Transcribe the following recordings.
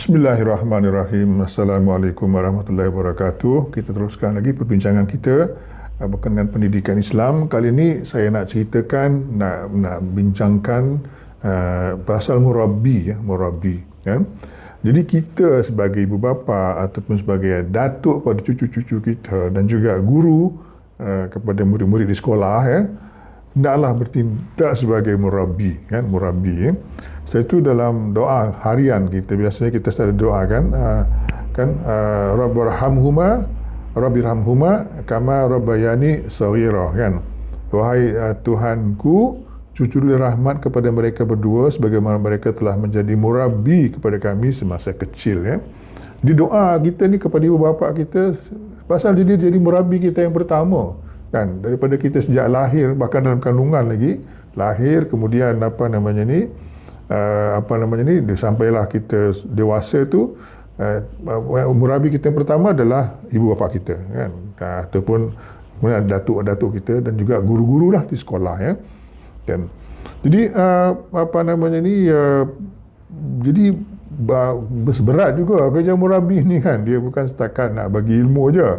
Bismillahirrahmanirrahim. Assalamualaikum warahmatullahi wabarakatuh. Kita teruskan lagi perbincangan kita berkenaan pendidikan Islam. Kali ini saya nak ceritakan, nak bincangkan pasal murabbi, murabbi. Kan? Jadi kita sebagai ibu bapa ataupun sebagai datuk pada cucu-cucu kita dan juga guru kepada murid-murid di sekolah, hendaklah bertindak sebagai murabbi, kan? Murabbi. Saya itu dalam doa harian kita, biasanya kita selalu doa Rabbirhamhuma kama rabbayani saghira, kan? Wahai Tuhanku, cucurilah rahmat kepada mereka berdua sebagaimana mereka telah menjadi murabbi kepada kami semasa kecil, ya. Di doa kita ni kepada ibu bapa kita, pasal dia jadi murabbi kita yang pertama, kan? Daripada kita sejak lahir, bahkan dalam kandungan lagi, lahir, kemudian sampailah kita dewasa tu, murabbi kita yang pertama adalah ibu bapa kita, kan? Ataupun datuk-datuk kita dan juga guru-guru lah di sekolah, ya. Kan? Jadi jadi berat juga kerja murabbi ni, kan? Dia bukan setakat nak bagi ilmu je.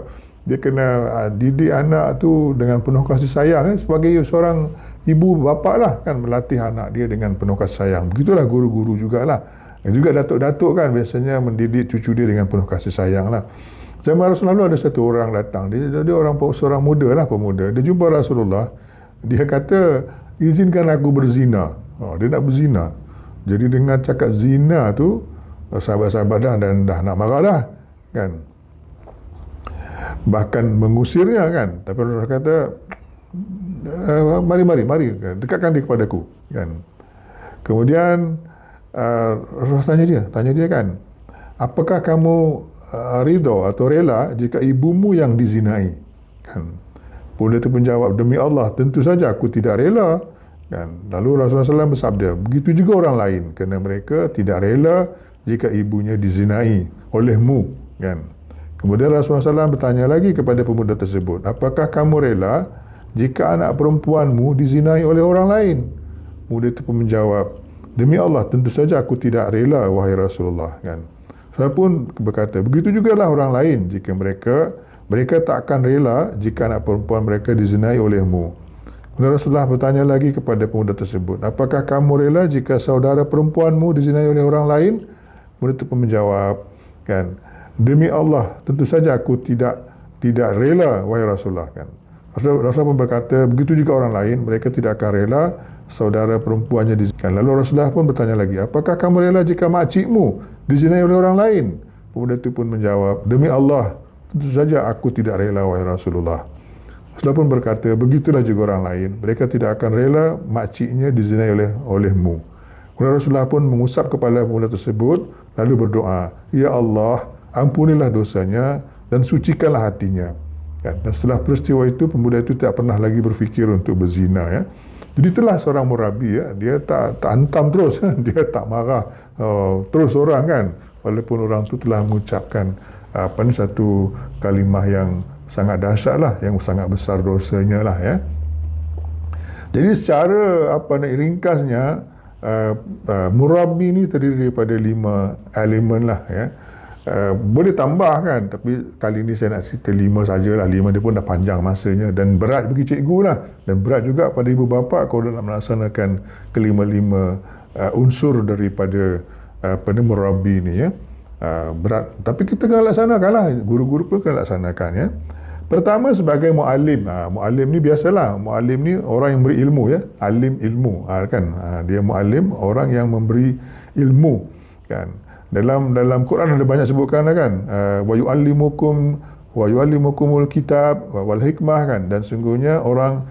Dia kena didik anak tu dengan penuh kasih sayang, kan? Sebagai seorang ibu bapa lah, kan, melatih anak dia dengan penuh kasih sayang. Begitulah guru-guru jugalah. Dan juga datuk-datuk, kan, biasanya mendidik cucu dia dengan penuh kasih sayang lah. Zaman Rasulullah ada satu orang datang, dia seorang muda lah, pemuda. Dia jumpa Rasulullah, dia kata, izinkan aku berzina. Dia nak berzina. Jadi dengan cakap zina tu, sahabat-sahabat dah nak marah dah, kan? Bahkan mengusirnya, kan? Tapi Rasulullah kata, mari, kan? Dekatkan dia kepadaku, kan? Kemudian Rasulullah tanya dia, kan, apakah kamu ridha atau rela jika ibumu yang dizinai, kan? Pemuda itu menjawab, demi Allah, tentu saja aku tidak rela, kan? Lalu Rasulullah SAW bersabda, begitu juga orang lain, kerana mereka tidak rela jika ibunya dizinai olehmu, kan? Kemudian Rasulullah SAW bertanya lagi kepada pemuda tersebut, apakah kamu rela jika anak perempuanmu dizinai oleh orang lain? Pemuda itu pun menjawab, demi Allah, tentu saja aku tidak rela, wahai Rasulullah, kan? Saya pun berkata, begitu jugalah orang lain jika mereka tak akan rela jika anak perempuan mereka dizinai olehmu. Kemudian Rasulullah bertanya lagi kepada pemuda tersebut, apakah kamu rela jika saudara perempuanmu dizinai oleh orang lain? Pemuda itu pun menjawab, kan, demi Allah, tentu saja aku tidak rela, wahai Rasulullah, kan? Rasulullah pun berkata, begitu juga orang lain, mereka tidak akan rela saudara perempuannya dizinai. Lalu Rasulullah pun bertanya lagi, apakah kamu rela jika makcikmu dizinai oleh orang lain? Pemuda itu pun menjawab, demi Allah, tentu saja aku tidak rela, wahai Rasulullah. Rasulullah pun berkata, begitulah juga orang lain, mereka tidak akan rela makciknya dizinai olehmu. Kemudian Rasulullah pun mengusap kepala pemuda tersebut, lalu berdoa, ya Allah, ampunilah dosanya dan sucikanlah hatinya, kan? Dan setelah peristiwa itu, pemuda itu tak pernah lagi berfikir untuk berzina, ya. Jadi itulah seorang murabbi, ya. Dia tak hantam terus, dia tak marah terus orang, kan, walaupun orang tu telah mengucapkan satu kalimah yang sangat dahsyat lah, yang sangat besar dosanya lah, ya. Jadi secara ringkasnya, murabbi ni terdiri daripada 5 elemen lah, ya. Boleh tambah, kan, tapi kali ini saya nak cerita 5 sajalah. 5 dia pun dah panjang masanya dan berat bagi cikgu lah, dan berat juga pada ibu bapa kalau nak melaksanakan kelima-lima unsur daripada murabbi ni, ya. Berat, tapi kita kena laksanakan lah, guru-guru pun kena laksanakan, ya. Pertama, sebagai muallim. Muallim ni biasalah, muallim ni orang yang beri ilmu, ya. Alim ilmu, kan. Dia muallim, orang yang memberi ilmu, kan. Dalam Quran ada banyak sebutkan, kan, wa yu'allimukumul kitab wal hikmah, kan, dan sungguhnya orang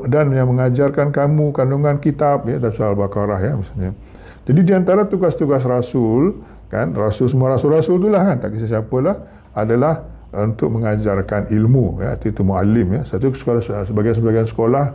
dan yang mengajarkan kamu kandungan kitab, ya, dalam surah Al-Baqarah, ya, misalnya. Jadi di antara tugas-tugas rasul, kan, semua rasul-rasul itulah, kan, tak kisah siapalah, adalah untuk mengajarkan ilmu, ya. Itu muallim, ya. Satu sebagian sekolah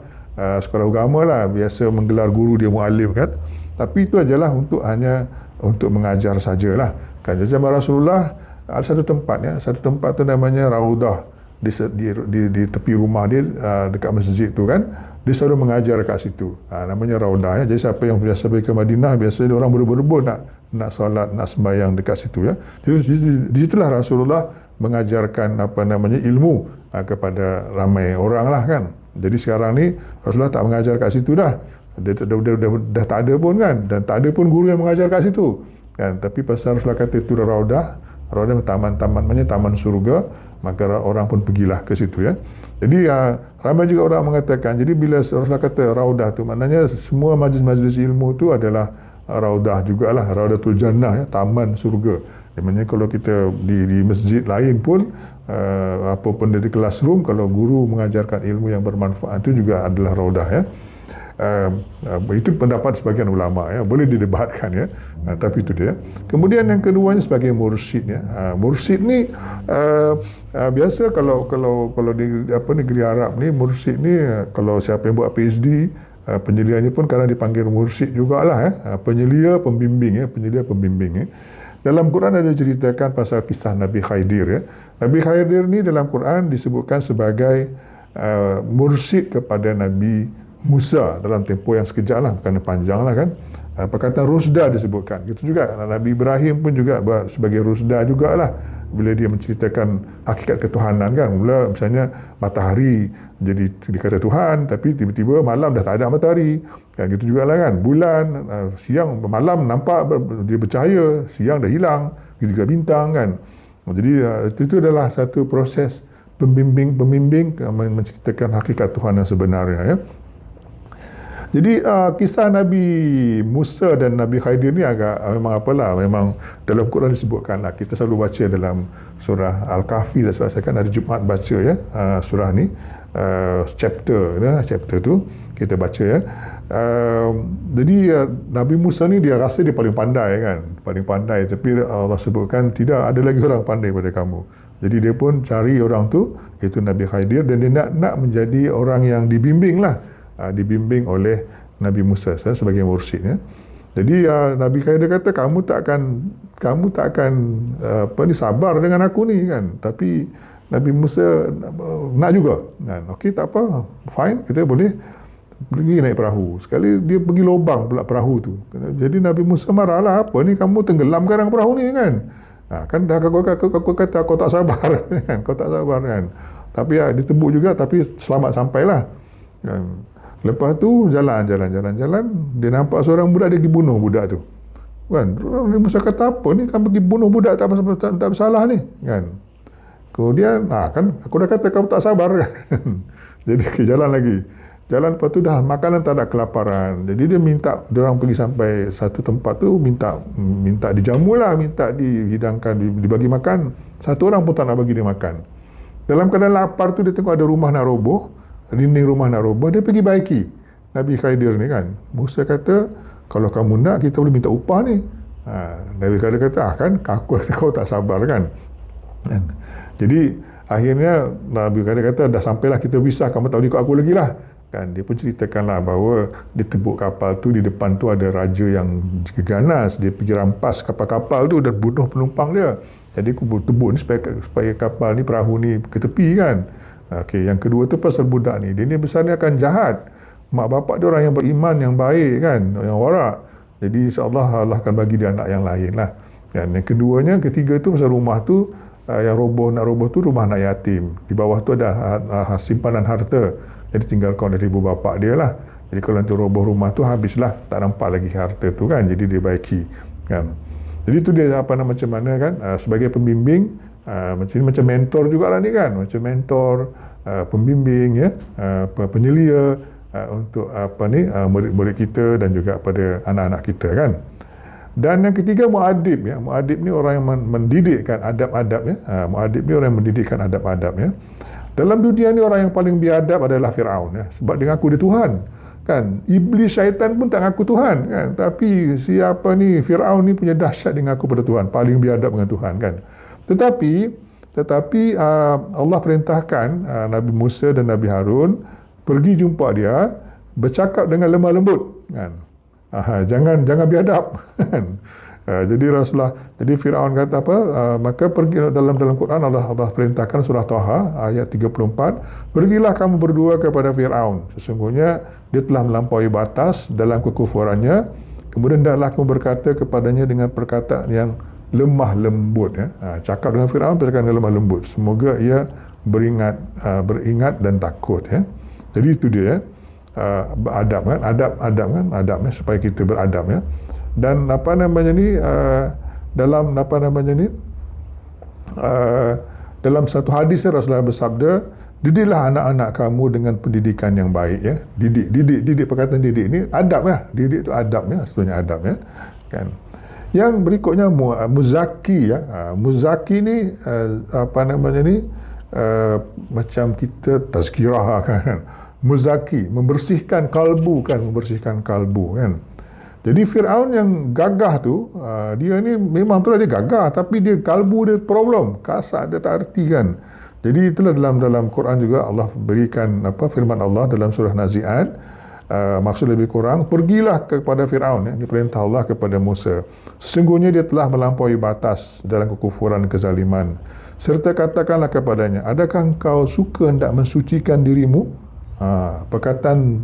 agama lah biasa menggelar guru dia muallim, kan, tapi itu adalah hanya untuk mengajar sajalah, kan. Zaman Rasulullah ada satu tempat, ya, satu tempat tu namanya Raudah di tepi rumah dia, dekat masjid tu kan, dia selalu mengajar kat situ. Namanya Raudah ya. Jadi siapa yang biasa pergi ke Madinah, biasa orang berebut-rebut nak solat, nak sembahyang dekat situ ya. Jadi di situlah Rasulullah mengajarkan ilmu kepada ramai orang lah kan. Jadi sekarang ni Rasulullah tak mengajar kat situ dah. Dia dah tak ada pun kan, dan tak ada pun guru yang mengajar kat situ kan. Tapi pasal Rasulullah kata itu Raudah taman-taman, maknanya taman surga, maka orang pun pergilah ke situ ya. Jadi ramai juga orang mengatakan, jadi bila Rasulullah kata Raudah tu, maknanya semua majlis-majlis ilmu tu adalah Raudah jugalah, Raudatul Jannah ya, taman surga. Maknanya kalau kita di masjid lain pun, apa pun di classroom, kalau guru mengajarkan ilmu yang bermanfaat itu juga adalah Raudah ya. Itu pendapat sebagian ulama ya, boleh didebatkan ya, tapi itu dia. Kemudian yang keduanya sebagai mursyid ya. Mursyid ni biasa kalau di negeri Arab ni, mursyid ni kalau siapa yang buat PhD, penyelianya pun kadang dipanggil mursyid jugalah ya. Penyelia pembimbing ya. Dalam Quran ada ceritakan pasal kisah Nabi Khidir ya. Nabi Khidir ni dalam Quran disebutkan sebagai mursyid kepada Nabi Musa dalam tempoh yang sekejap lah, bukan panjang lah kan. Perkataan Rusda disebutkan. Gitu juga Nabi Ibrahim pun juga sebagai Rusda jugalah, bila dia menceritakan hakikat ketuhanan kan. Mula misalnya matahari jadi dikata Tuhan, tapi tiba-tiba malam dah tak ada matahari kan. Gitu jugalah kan. Bulan siang malam nampak dia bercahaya, siang dah hilang. Gitu juga bintang kan. Jadi itu adalah satu proses pembimbing menceritakan hakikat Tuhan yang sebenarnya ya. Jadi kisah Nabi Musa dan Nabi Khidir ni agak memang dalam Quran disebutkanlah. Kita selalu baca dalam surah Al-Kahfi, saya kan hari Jumaat baca ya, surah ni chapter tu kita baca ya. Jadi Nabi Musa ni dia rasa dia paling pandai kan, tapi Allah sebutkan tidak ada lagi orang pandai pada kamu. Jadi dia pun cari orang tu, iaitu Nabi Khidir, dan dia nak menjadi orang yang dibimbing oleh Nabi Musa sebagai mursyid ya. Jadi Nabi Khidir kata kamu tak akan sabar dengan aku ni kan. Tapi Nabi Musa nak juga kan. Okey, tak apa, fine, kita boleh pergi naik perahu. Sekali dia pergi lubang pula perahu tu. Jadi Nabi Musa marahlah, apa ni kamu tenggelamkan perahu ni kan. Kan dah aku kata kau tak sabar kan, kau tak sabar kan. Tapi ditebuk juga, tapi selamat sampailah kan. Lepas tu jalan, dia nampak seorang budak, dia pergi bunuh budak tu. Kan? Nabi Musa kata, apa ni kamu pergi bunuh budak, tak bersalah ni, kan? Kemudian, kan aku dah kata kamu tak sabar kan. Jadi jalan lagi. Jalan lepas tu dah makanan tak ada, kelaparan. Jadi dia minta, dia orang pergi sampai satu tempat tu, minta dijamulah, minta dihidangkan, dibagi makan. Satu orang pun tak nak bagi dia makan. Dalam keadaan lapar tu dia tengok ada rumah nak roboh, dinding rumah nak roboh, dia pergi baiki Nabi Khidir ni kan. Musa kata, kalau kamu nak kita boleh minta upah ni. Nabi Khidir kata, kan aku kata kau tak sabar kan. Jadi akhirnya Nabi Khidir kata, dah sampailah kita pisah, kamu tak boleh ikut aku lagi lah kan. Dia pun ceritakanlah bahawa di tebuk kapal tu, di depan tu ada raja yang ganas, dia pergi rampas kapal-kapal tu dan bunuh penumpang dia. Jadi aku tebuk ni supaya kapal ni, perahu ni ke tepi kan. Okey, yang kedua tu pasal budak ni. Dia ni besarnya akan jahat. Mak bapak dia orang yang beriman, yang baik kan, yang warak. Jadi insya-Allah Allah akan bagi dia anak yang lain lah. Dan yang keduanya, ketiga tu pasal rumah tu yang nak roboh tu rumah anak yatim. Di bawah tu ada simpanan harta. Jadi tinggalkan dari ibu bapa dia lah. Jadi kalau nanti roboh rumah tu habislah, tak nampak lagi harta tu kan. Jadi dia baiki kan. Jadi tu dia macam mana kan, sebagai pembimbing, macam mentor jugalah ni kan, macam mentor, pembimbing ya, penyelia untuk murid-murid kita dan juga pada anak-anak kita kan. Dan yang ketiga muadib ya. Muadib ni orang yang mendidikkan adab-adab ya. Muadib ni orang yang mendidikkan adab-adab ya. Dalam dunia ni orang yang paling biadab adalah Firaun ya, sebab dia ngaku dia Tuhan kan. Iblis, syaitan pun tak ngaku Tuhan kan, tapi siapa ni Firaun ni punya dahsyat, dia ngaku pada Tuhan, paling biadab dengan Tuhan kan. Tetapi Allah perintahkan Nabi Musa dan Nabi Harun pergi jumpa dia, bercakap dengan lemah lembut kan. Jangan biadab kan. Jadi Firaun kata apa? Maka pergi dalam Quran Allah perintahkan surah Taha ayat 34, pergilah kamu berdua kepada Firaun. Sesungguhnya dia telah melampaui batas dalam kekufurannya. Kemudian hendaklah kamu berkata kepadanya dengan perkataan yang lemah lembut, ya. Cakap dengan Firaun perkataan yang lemah lembut. Semoga ia beringat dan takut, ya. Jadi itu dia, ya. Adab kan, supaya kita beradab, ya. Dan dalam satu hadis Rasulullah bersabda, didiklah anak-anak kamu dengan pendidikan yang baik, ya. Didik, perkataan didik ini adab, ya. Didik itu adab, ya, sebetulnya adab, ya. Kan. Yang berikutnya muzaki, ya. Muzaki ni macam kita tazkirah, kan. Muzaki, membersihkan kalbu, kan, kan. Jadi Firaun yang gagah tu, dia ni memang tu dia gagah, tapi dia kalbu dia problem, kasar, dia tak erti, kan. Jadi itulah dalam Quran juga Allah berikan firman Allah dalam surah Nazi'at, maksud lebih kurang, pergilah kepada Firaun, ya. Ini perintah Allah kepada Musa. Sesungguhnya dia telah melampaui batas dalam kekufuran kezaliman. Serta katakanlah kepadanya, adakah engkau suka hendak mensucikan dirimu? Perkataan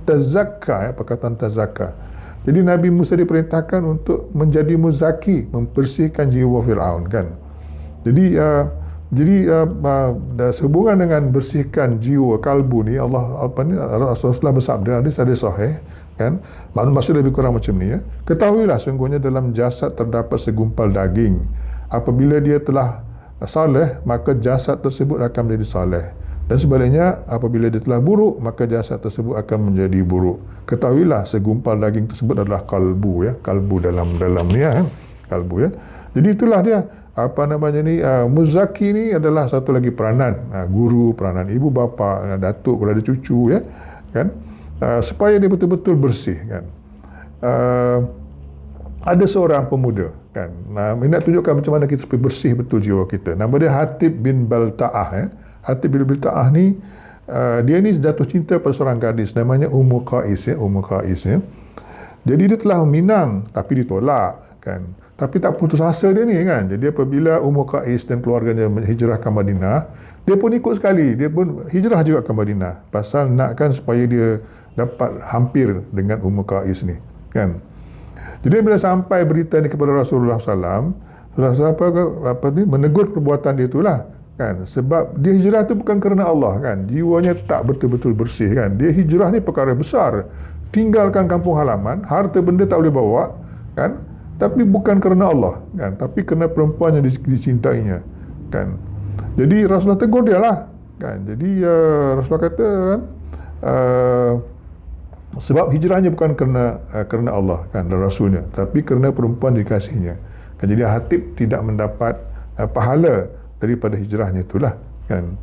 tazakka, ya, perkataan tazakka. Jadi Nabi Musa diperintahkan untuk menjadi muzaki, membersihkan jiwa Firaun, kan. Jadi sehubungan dengan bersihkan jiwa kalbu ni, Rasulullah bersabda, hadis sahih, kan. Maksud lebih kurang macam ni, ya. Ketahuilah sungguhnya dalam jasad terdapat segumpal daging. Apabila dia telah saleh, maka jasad tersebut akan menjadi saleh. Dan sebaliknya, apabila dia telah buruk, maka jasad tersebut akan menjadi buruk. Ketahuilah segumpal daging tersebut adalah kalbu, ya. Kalbu dalam ni, ya, kan? Kalbu, ya. Jadi itulah dia. Muzaki ni adalah satu lagi peranan. Guru, peranan ibu bapa, datuk kalau ada cucu, ya. Kan? Supaya dia betul-betul bersih, kan. Ada seorang pemuda, kan. Nak tunjukkan macam mana kita supaya bersih betul jiwa kita. Nama dia Hatib bin Balta'ah, ya. Hatib bin Balta'ah ni, dia ni jatuh cinta pada seorang gadis namanya Ummu Qais, ya. Ummu Qais, ya. Jadi dia telah meminang tapi ditolak, kan. Tapi tak putus asa dia ni, kan. Jadi apabila Ummu Qais dan keluarganya hijrah ke Madinah, dia pun ikut sekali, dia pun hijrah juga ke Madinah. Pasal nakkan supaya dia dapat hampir dengan Ummu Qais ni, kan. Jadi bila sampai berita ni kepada Rasulullah SAW, menegur perbuatan dia itulah, kan. Sebab dia hijrah tu bukan kerana Allah, kan. Jiwanya tak betul-betul bersih, kan. Dia hijrah ni perkara besar. Tinggalkan kampung halaman, harta benda tak boleh bawa, kan. Tapi bukan kerana Allah, kan. Tapi kerana perempuan yang dicintainya, kan. Jadi Rasulullah tegur dia lah, kan. Jadi Rasulullah kata, kan, sebab hijrahnya bukan kerana Allah, kan, dan Rasulnya, tapi kerana perempuan dikasihinya, kan. Jadi Hatib tidak mendapat pahala daripada hijrahnya itulah, kan.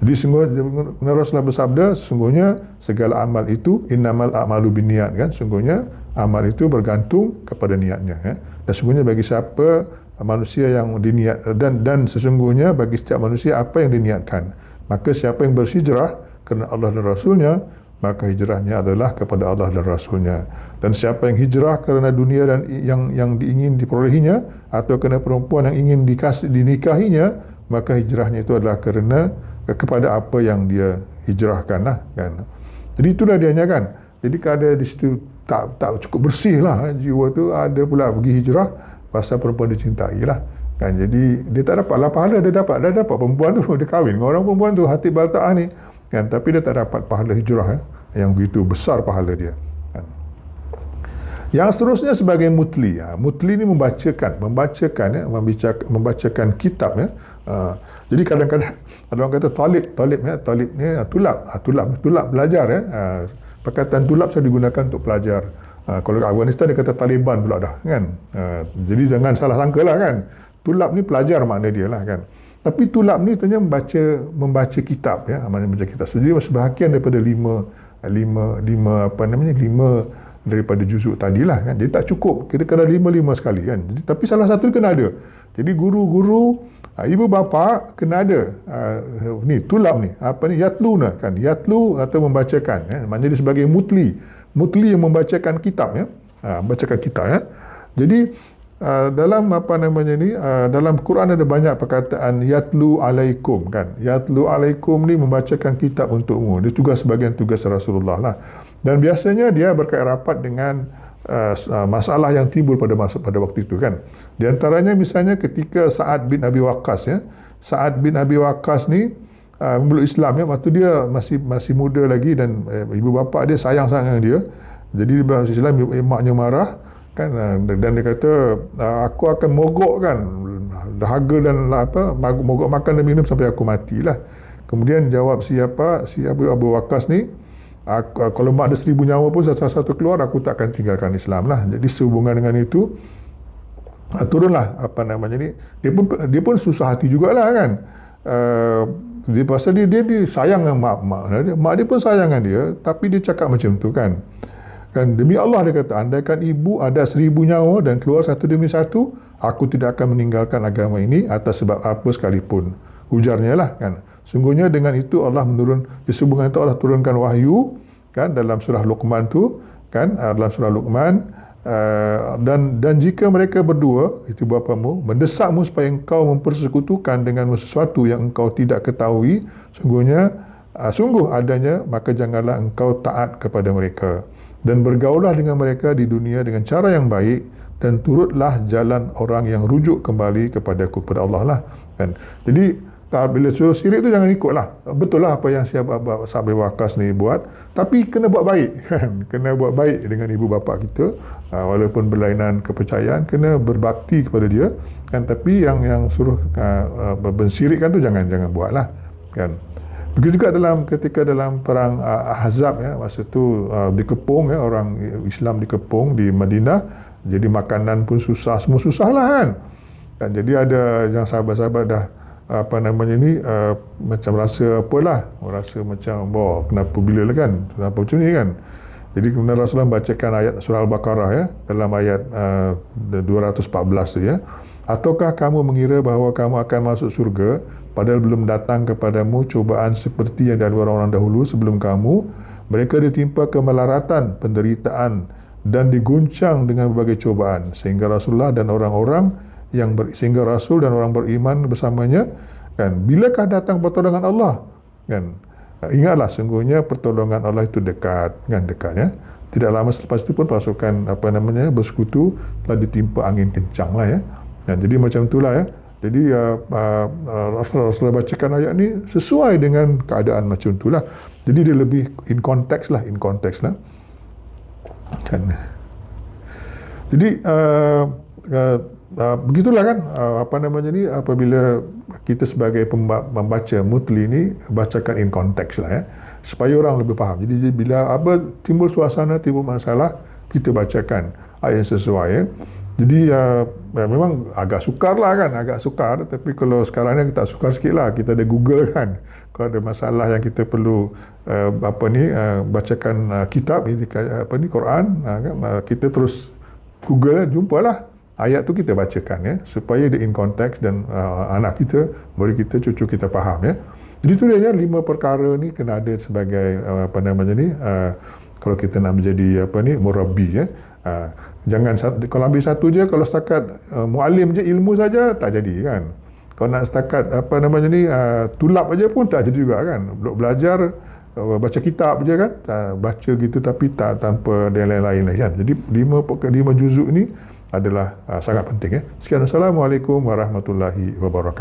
Jadi sungguhnya Rasulullah bersabda, sesungguhnya segala amal itu innamal a'malu binniyat, kan. Sungguhnya amal itu bergantung kepada niatnya, ya. Dan sungguhnya bagi siapa manusia yang diniat, dan sesungguhnya bagi setiap manusia apa yang diniatkan. Maka siapa yang berhijrah kerana Allah dan Rasulnya, maka hijrahnya adalah kepada Allah dan Rasulnya. Dan siapa yang hijrah kerana dunia dan yang diingin diperolehinya, atau kerana perempuan yang ingin dinikahinya, maka hijrahnya itu adalah kepada apa yang dia hijrahkan, lah, kan. Jadi itulah dianya, kan. Jadi kalau ada di situ tak cukup bersih lah, jiwa tu, ada pula pergi hijrah pasal perempuan dicintai, lah, kan. Jadi dia tak dapat lah pahala. Dia dapat perempuan tu, dia kahwin dengan orang perempuan tu, Hatib Balta'ah ni, kan. Tapi dia tak dapat pahala hijrah, ya, yang begitu besar pahala dia, kan. Yang seterusnya sebagai mutli, ya. Mutli ni membacakan, ya, membacakan kitab, ya. Jadi kadang-kadang ada orang kata talib, ya. Talib ni tulab belajar, ya. Perkataan tulab saya digunakan untuk pelajar. Kalau kat Afghanistan dia kata Taliban pula dah, kan. Jadi jangan salah sangka lah, kan. Tulab ni pelajar makna dia lah, kan. Tapi tulab ni ternyata membaca kitab, ya. Maknanya membaca kitab. Jadi sebahagian daripada lima daripada juzuk tadilah, kan. Jadi tak cukup, kita kena lima sekali, kan. Jadi, tapi salah satu kena ada. Jadi guru-guru, ibu bapa kena ada ni tulab ni, yatluna, kan. Yatlu atau membacakan, ya. Maknanya dia sebagai mutli yang membacakan kitab, ya. Membacakan kitab, ya. Jadi dalam apa namanya ni, dalam Quran ada banyak perkataan yatlu alaikum kan. Yatlu alaikum ni membacakan kitab untukmu. Dia tugas sebagian tugas Rasulullah lah. Dan biasanya dia berkait rapat dengan masalah yang timbul pada waktu itu kan. Di antaranya misalnya ketika Sa'ad bin Abi Waqqas ya. Sa'ad bin Abi Waqqas ni memeluk Islam ya, waktu dia masih muda lagi dan ibu bapa dia sayang sangat dengan dia. Jadi dalam Islam emaknya marah kan, dan dia kata aku akan mogok kan dahaga dan mogok makan dan minum sampai aku matilah. Kemudian jawab si Abu Waqqas ni, kalau mak ada 1000 nyawa pun satu-satu keluar, aku tak akan tinggalkan Islam lah. Jadi sehubungan dengan itu turunlah apa namanya ni, dia pun susah hati jugalah kan. Dia pasal dia sayang dengan mak dia pun sayang dengan dia, tapi dia cakap macam tu kan. Demi Allah dia kata, andaikan ibu ada 1000 nyawa dan keluar satu demi satu, aku tidak akan meninggalkan agama ini atas sebab apa sekalipun. Ujarnya lah kan. Sungguhnya dengan itu Allah disebutkan itu Allah turunkan wahyu kan dalam surah Luqman tu kan, dalam surah Luqman, dan jika mereka berdua itu bapamu mendesakmu supaya engkau mempersekutukan dengan sesuatu yang engkau tidak ketahui, sungguh adanya, maka janganlah engkau taat kepada mereka dan bergaullah dengan mereka di dunia dengan cara yang baik dan turutlah jalan orang yang rujuk kembali kepadaku, kepada Allah lah kan. Jadi bila suruh syirik tu jangan ikutlah. Betul lah apa yang Sa'ad bin Waqqas ni buat, tapi kena buat baik kan. Kena buat baik dengan ibu bapa kita, walaupun berlainan kepercayaan, kena berbakti kepada dia kan. Tapi yang suruh mensyirikkan tu jangan buatlah kan. Begitu juga ketika dalam perang Ahzab ya, masa tu dikepung ya, orang Islam dikepung di Madinah, jadi makanan pun susah, semua susah lah kan. Jadi ada yang sahabat-sahabat dah apa namanya ni, macam rasa rasa macam kenapa bila lah kan, kenapa macam ni kan. Jadi kemudian Rasulullah bacakan ayat surah Al-Baqarah ya, dalam ayat 214 tu ya. Ataukah kamu mengira bahawa kamu akan masuk surga padahal belum datang kepadamu cubaan seperti yang dialami orang-orang dahulu sebelum kamu? Mereka ditimpa kemelaratan, penderitaan dan diguncang dengan berbagai cubaan sehingga Rasul dan orang beriman bersamanya kan, bilakah datang pertolongan Allah kan. Ingatlah sungguhnya pertolongan Allah itu dekat kan, dekatnya. Tidak lama selepas itu pun pasukan bersekutu telah ditimpa angin kencang lah ya. Dan jadi macam itulah ya. Jadi Rasulullah bacakan ayat ni sesuai dengan keadaan macam itulah. Jadi dia lebih in context lah kan. Jadi begitulah kan, apabila kita sebagai membaca mutli ni bacakan in context lah ya, supaya orang lebih faham. Jadi bila timbul suasana, timbul masalah, kita bacakan ayat yang sesuai ya. Jadi memang agak sukar, tapi kalau sekarang ni kita sukar sikit lah, kita ada Google kan. Kalau ada masalah yang kita perlu bacakan kitab ini Quran kan, kita terus Google jumpalah ayat tu, kita bacakan ya, supaya dia in context dan anak kita, murid kita, cucu kita faham ya. Jadi tu dia 5 perkara ni kena ada sebagai kalau kita nak menjadi murabbi ya. Jangan kalau ambil satu je, kalau setakat muallim je, ilmu saja tak jadi kan. Kalau nak setakat tulap aja pun tak jadi juga kan. Belajar baca kitab je kan, baca gitu tapi tak tanpa yang lain-lain lah kan. Jadi 5 juzuk ni adalah sangat penting ya. Sekian, Assalamualaikum warahmatullahi wabarakatuh.